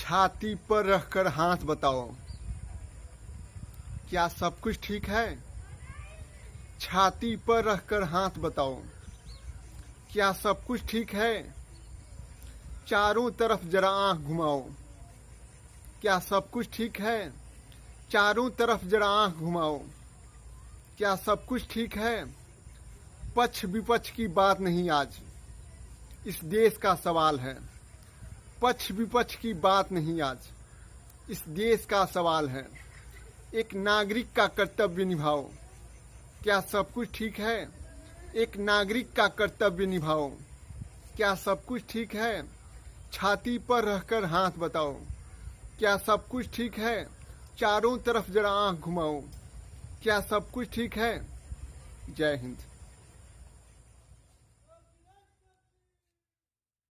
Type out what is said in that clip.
छाती पर रखकर हाथ बताओ, क्या सब कुछ ठीक है? छाती पर रखकर हाथ बताओ, क्या सब कुछ ठीक है? चारों तरफ जरा आंख घुमाओ, क्या सब कुछ ठीक है? चारों तरफ जरा आंख घुमाओ, क्या सब कुछ ठीक है? पक्ष विपक्ष की बात नहीं आज इस देश का सवाल है। पक्ष विपक्ष की बात नहीं आज इस देश का सवाल है। एक नागरिक का कर्तव्य निभाओ, क्या सब कुछ ठीक है? एक नागरिक का कर्तव्य निभाओ, क्या सब कुछ ठीक है? छाती पर रहकर हाथ बताओ, क्या सब कुछ ठीक है? चारों तरफ जरा आंख घुमाओ, क्या सब कुछ ठीक है? जय हिंद।